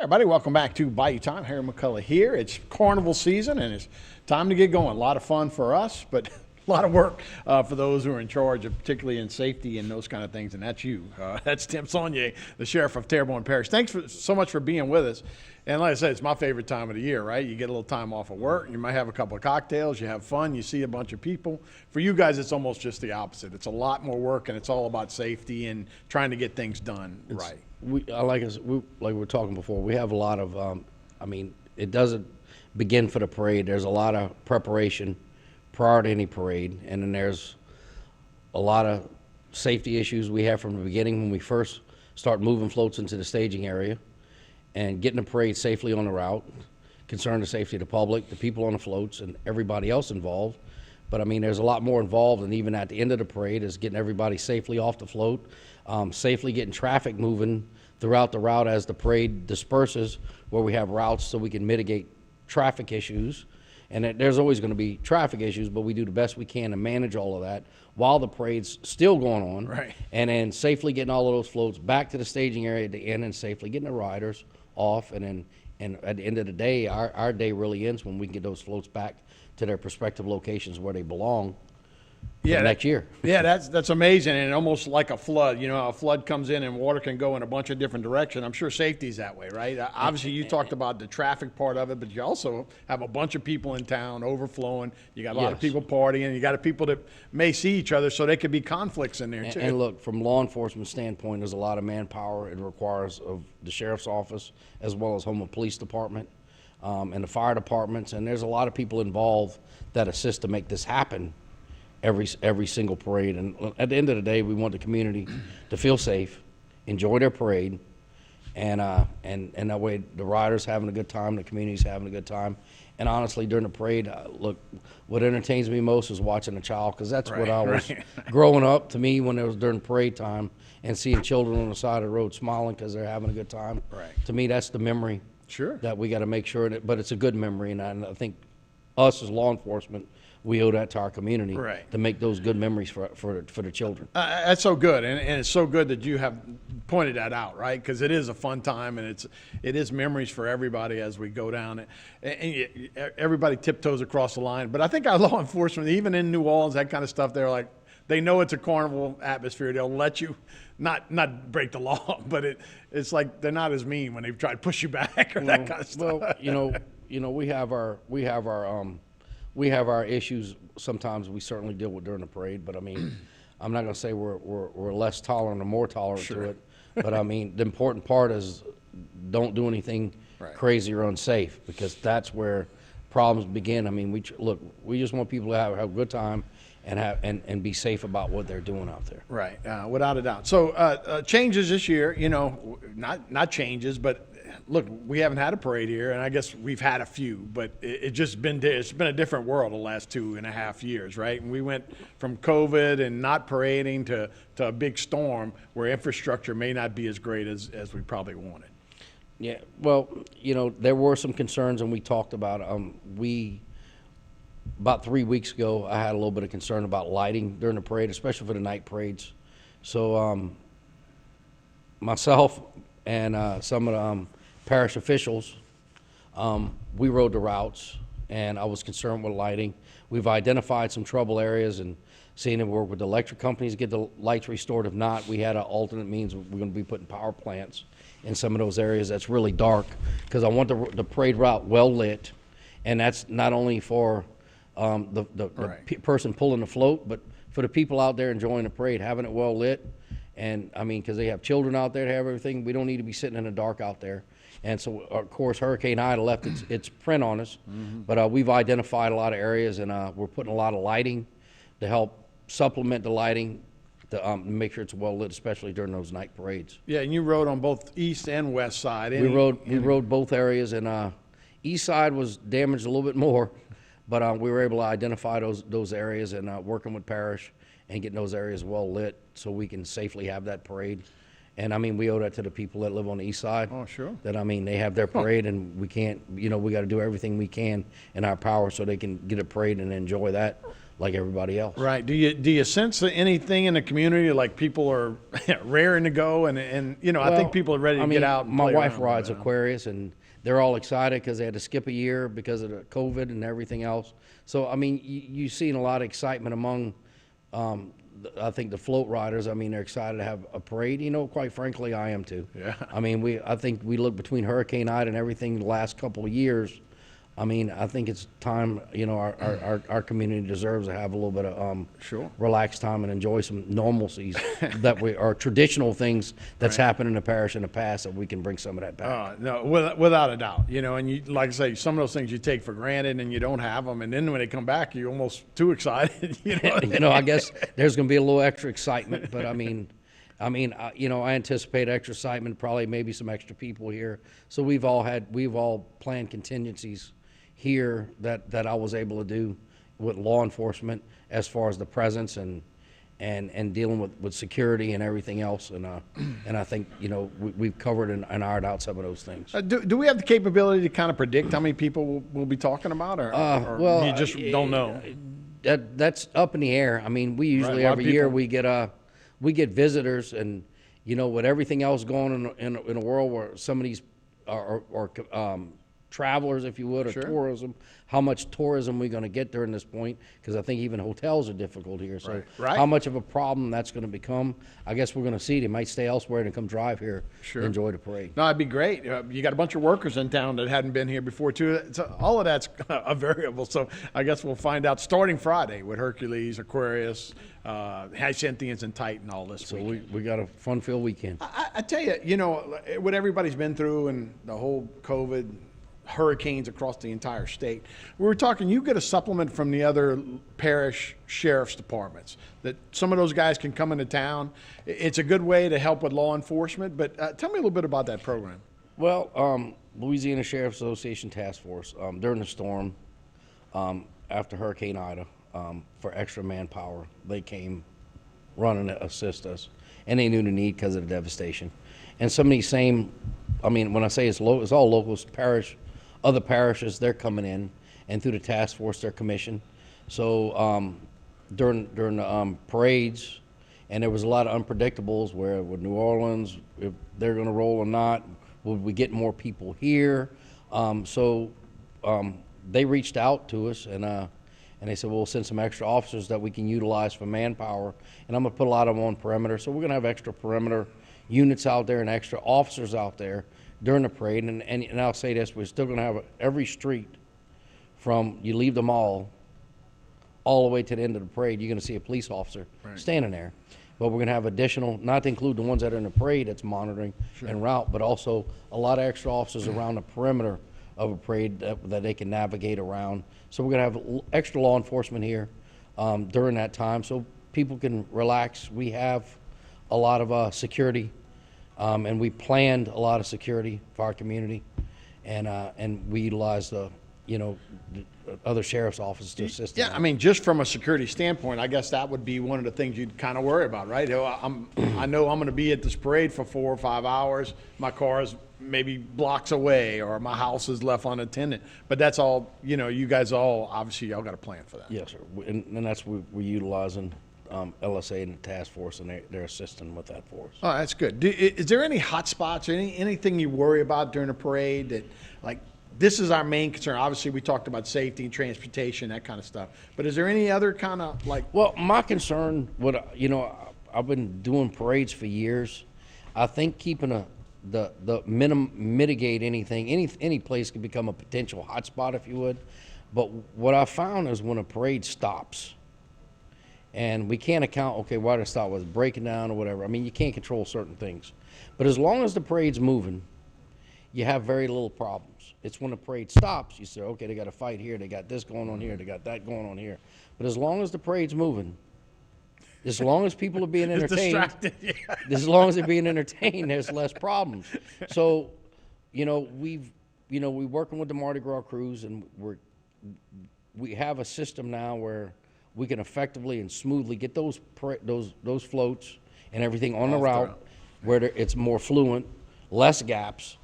Everybody, welcome back to Bayou Time. Harry McCullough here. It's carnival season, and it's time to get going. A lot of fun for us, but a lot of work for those who are in charge, particularly in safety and those kind of things, and that's you. That's Tim Soignet, the sheriff of Terrebonne Parish. Thanks so much for being with us. And like I said, it's my favorite time of the year, right? You get a little time off of work. You might have a couple of cocktails. You have fun. You see a bunch of people. For you guys, it's almost just the opposite. It's a lot more work, and it's all about safety and trying to get things done right. Like we were talking before, we have a lot of, it doesn't begin for the parade. There's a lot of preparation prior to any parade, and then there's a lot of safety issues we have from the beginning when we first start moving floats into the staging area and getting the parade safely on the route, concern the safety of the public, the people on the floats, and everybody else involved. But there's a lot more involved, and even at the end of the parade is getting everybody safely off the float, safely getting traffic moving throughout the route as the parade disperses, where we have routes so we can mitigate traffic issues. And there's always going to be traffic issues, but we do the best we can to manage all of that while the parade's still going on. Right. And then safely getting all of those floats back to the staging area at the end, and safely getting the riders off. And at the end of the day, our day really ends when we get those floats back to their respective locations where they belong. Next year. Yeah, that's amazing, and almost like a flood. You know, a flood comes in and water can go in a bunch of different directions. I'm sure safety's that way, right? Obviously, you talked about the traffic part of it, but you also have a bunch of people in town overflowing. You got a lot of people partying. You got people that may see each other, so there could be conflicts in there too. And look, from law enforcement standpoint, there's a lot of manpower it requires of the sheriff's office as well as Homeland Police Department and the fire departments, and there's a lot of people involved that assist to make this happen every single parade. And at the end of the day, we want the community to feel safe, enjoy their parade, and that way the riders having a good time, the community's having a good time. And honestly, during the parade, look, what entertains me most is watching a child, because that's what I was growing up. To me, when it was during parade time and seeing children on the side of the road smiling because they're having a good time. Right. To me, that's the memory. Sure. That we got to make sure but it's a good memory, and I think us as law enforcement, we owe that to our community, to make those good memories for the children. That's so good, and it's so good that you have pointed that out, right? Because it is a fun time, and it is memories for everybody as we go down. And everybody tiptoes across the line. But I think our law enforcement, even in New Orleans, that kind of stuff, they're like, they know it's a carnival atmosphere. They'll let you not break the law, but it's like they're not as mean when they try to push you back or that kind of stuff. Well, we have our issues sometimes we certainly deal with during the parade, but I'm not going to say we're less tolerant or more tolerant to it. But the important part is don't do anything crazy or unsafe, because that's where problems begin. We just want people to have a good time and be safe about what they're doing out there. Right, without a doubt. So changes this year, not changes, but look, we haven't had a parade here, and I guess we've had a few, but it's been a different world the last 2.5 years, right? And we went from COVID and not parading to a big storm where infrastructure may not be as great as we probably wanted. Yeah, well, there were some concerns, and we talked about about 3 weeks ago, I had a little bit of concern about lighting during the parade, especially for the night parades. So myself and some of the parish officials, we rode the routes, and I was concerned with lighting. We've identified some trouble areas and seen it work with the electric companies to get the lights restored. If not, we had an alternate means. We're going to be putting power plants in some of those areas that's really dark, because I want the parade route well lit, and that's not only for the person pulling the float, but for the people out there enjoying the parade, having it well lit. And because they have children out there to have everything, we don't need to be sitting in the dark out there. And so, of course, Hurricane Ida left its print on us, but we've identified a lot of areas, and we're putting a lot of lighting to help supplement the lighting to make sure it's well lit, especially during those night parades. Yeah, and you rode on both east and west side. We rode both areas, and east side was damaged a little bit more, but we were able to identify those areas and working with parish and getting those areas well lit so we can safely have that parade. And we owe that to the people that live on the east side. Oh, sure. That they have their parade, and we can't, we got to do everything we can in our power so they can get a parade and enjoy that like everybody else. Right. Do you sense anything in the community, like people are raring to go, and you know, I think people are ready to get out and my play wife around rides a bit, huh? Aquarius, and they're all excited because they had to skip a year because of the COVID and everything else. So, I mean, you've seen a lot of excitement among, I think, the float riders. I mean, they're excited to have a parade. You know, quite frankly, I am too. Yeah. I mean, I think we look between Hurricane Ida and everything the last couple of years. I mean, I think it's time, you know, our community deserves to have a little bit of Sure. relaxed time and enjoy some normalcies that are traditional things that's happened in the parish in the past, that we can bring some of that back. No, without a doubt. You know, and you, like I say, some of those things you take for granted and you don't have them, and then when they come back, you're almost too excited. You know, You know, I guess there's going to be a little extra excitement, but I mean, you know, I anticipate extra excitement, probably maybe some extra people here. So we've all planned contingencies here that I was able to do with law enforcement as far as the presence and dealing with security and everything else. And I think, you know, we've covered and ironed out some of those things. do we have the capability to kind of predict how many people we'll be talking about, or Well, you just don't know? That's up in the air. I mean, we usually Right, a lot of every year people. we get visitors, and you know, with everything else going on in a world where some of these are travelers, if you would, or Sure. tourism, how much tourism we're going to get during this point, because I think even hotels are difficult here. So Right. how much of a problem that's going to become, I guess we're going to see. They might stay elsewhere and come drive here Sure. and enjoy the parade. No, it'd be great. You got a bunch of workers in town that hadn't been here before, too. So all of that's a variable. So I guess we'll find out starting Friday with Hercules, Aquarius, Hyacinthines, and Titan, all this So weekend. we got a fun-filled weekend. I tell you, you know, what everybody's been through and the whole COVID, hurricanes across the entire state. We were talking, you get a supplement from the other parish sheriff's departments, that some of those guys can come into town. It's a good way to help with law enforcement, but tell me a little bit about that program. Well, Louisiana Sheriff's Association Task Force, during the storm, after Hurricane Ida, for extra manpower, they came running to assist us, and they knew the need because of the devastation. And some of these same, I mean, when I say it's all local, other parishes, they're coming in, and through the task force, they're commissioned. So during the parades, and there was a lot of unpredictables where with New Orleans, if they're going to roll or not, would we get more people here? So they reached out to us, and they said, well, we'll send some extra officers that we can utilize for manpower, and I'm going to put a lot of them on perimeter. So we're going to have extra perimeter units out there and extra officers out there during the parade. And I'll say this, we're still going to have every street from you leave the mall all the way to the end of the parade, you're going to see a police officer standing there. But we're going to have additional, not to include the ones that are in the parade that's monitoring en route, but also a lot of extra officers around the perimeter of a parade that they can navigate around. So we're going to have extra law enforcement here during that time so people can relax. We have a lot of security, and we planned a lot of security for our community, and we utilize the other sheriff's offices to assist. Yeah, I mean, just from a security standpoint, I guess that would be one of the things you'd kind of worry about, right? I know I'm going to be at this parade for 4 or 5 hours. My car is maybe blocks away, or my house is left unattended. But that's all, you guys obviously y'all got a plan for that. Yes, sir. And that's what we're utilizing LSA and the task force, and they're assisting with that for us. Oh, that's good. Is there any hot spots or anything you worry about during a parade that, like, this is our main concern? Obviously, we talked about safety and transportation, that kind of stuff. But is there any other kind of, like... Well, my concern, I've been doing parades for years. I think keeping mitigate anything, any place could become a potential hotspot, if you would. But what I found is when a parade stops, and we can't account, okay, why did it stop? Was it breaking down or whatever? I mean, you can't control certain things. But as long as the parade's moving, you have very little problems. It's when the parade stops, you say, okay, they got a fight here, they got this going on here, they got that going on here. But as long as the parade's moving, as long as people are being entertained, as long as they're being entertained, there's less problems. So, we're working with the Mardi Gras crews, and we have a system now where we can effectively and smoothly get those floats and everything on the route where it's more fluent, less gaps.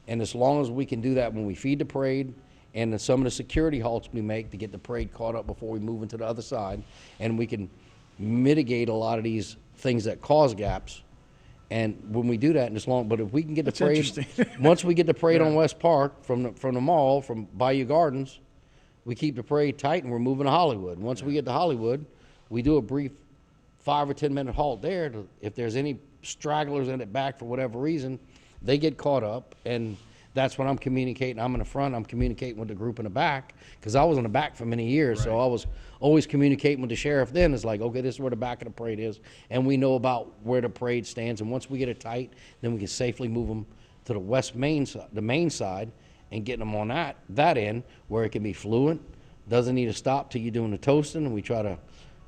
And as long as we can do that when we feed the parade and then some of the security halts we make to get the parade caught up before we move into the other side, and we can mitigate a lot of these things that cause gaps. And when we do that, and it's long, but if we can get the parade, once we get the parade on West Park from the mall, from Bayou Gardens, we keep the parade tight and we're moving to Hollywood. Once we get to Hollywood, we do a brief 5 or 10 minute halt there. If there's any stragglers in it back for whatever reason, they get caught up, and that's when I'm communicating. I'm in the front, I'm communicating with the group in the back, because I was in the back for many years, so I was always communicating with the sheriff then. It's like, okay, this is where the back of the parade is, and we know about where the parade stands, and once we get it tight, then we can safely move them to the main side, and getting them on that end where it can be fluent, doesn't need to stop till you're doing the toasting, and we try to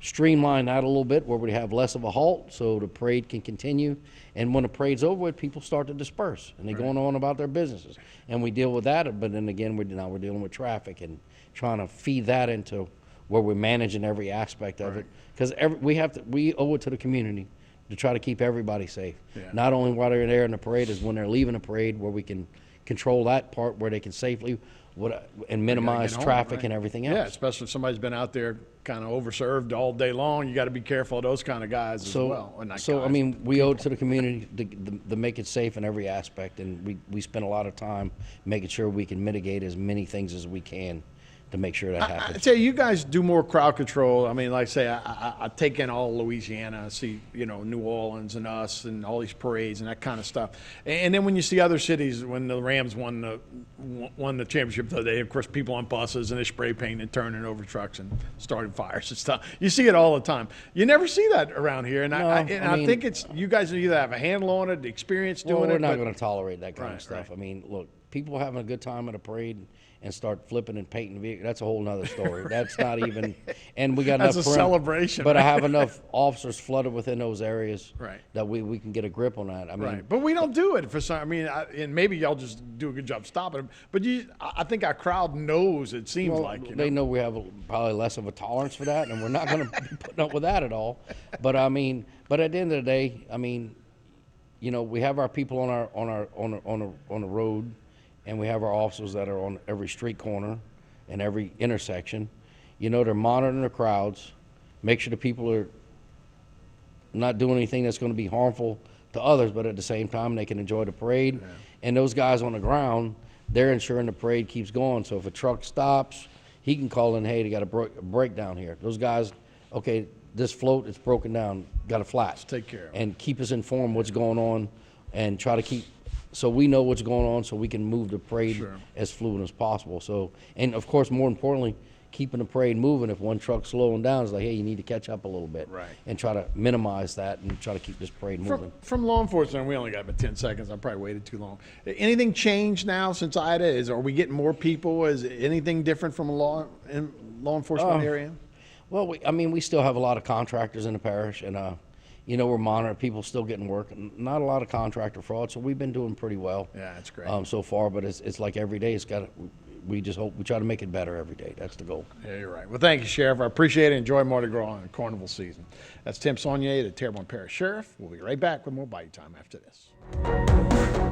streamline that a little bit where we have less of a halt so the parade can continue. And when the parade's over with, people start to disperse and they're going on about their businesses. And we deal with that, but then again, we're dealing with traffic and trying to feed that into where we're managing every aspect of it. Because we owe it to the community to try to keep everybody safe. Not only while they're there in the parade, is when they're leaving the parade, where we can control that part where they can safely and minimize traffic and everything else. Yeah, especially if somebody's been out there kind of overserved all day long. You got to be careful of those kind of guys as well. I mean, we owe it to the community to make it safe in every aspect, and we spend a lot of time making sure we can mitigate as many things as we can to make sure that happens. I'd say you guys do more crowd control. I mean, like I say, I take in all Louisiana. I see, New Orleans and us and all these parades and that kind of stuff. And then when you see other cities, when the Rams won the championship the other day, of course, people on buses and they're spray painting and turning over trucks and starting fires and stuff. You see it all the time. You never see that around here. And I think it's you guys either have a handle on it, the experience doing it. We're not going to tolerate that kind of stuff. I mean, look, people having a good time at a parade and start flipping and painting vehicles, that's a whole nother story. That's not even, and we got enough. That's a celebration. But I have enough officers flooded within those areas that we can get a grip on that. I mean, but we don't do it for some. I mean, and maying y'all just do a good job stopping them. But I think our crowd knows. It seems like they know we have probably less of a tolerance for that, and we're not going to be putting up with that at all. But I mean, but at the end of the day, I mean, we have our people on the road. And we have our officers that are on every street corner and every intersection. They're monitoring the crowds, make sure the people are not doing anything that's going to be harmful to others, but at the same time, they can enjoy the parade. And those guys on the ground, they're ensuring the parade keeps going. So if a truck stops, he can call in, hey, they got a breakdown here. Those guys, okay, this float, it's broken down, got a flat. Let's take care of it. And keep us informed what's going on and try to keep, so we know what's going on, so we can move the parade as fluid as possible. So, and of course, more importantly, keeping the parade moving. If one truck's slowing down, it's like, hey, you need to catch up a little bit, and try to minimize that and try to keep this parade moving. From law enforcement, we only got about 10 seconds. I probably waited too long. Anything changed now since Ida? Are we getting more people? Is anything different from a law enforcement area? Well, we still have a lot of contractors in the parish, and we're monitoring. People still getting work. Not a lot of contractor fraud, so we've been doing pretty well. Yeah, that's great. So far, but it's like every day. We just hope we try to make it better every day. That's the goal. Yeah, you're right. Well, thank you, Sheriff. I appreciate it. Enjoy Mardi Gras and Carnival season. That's Tim Soignet, the Terrebonne Parish Sheriff. We'll be right back with more Bayou Time after this.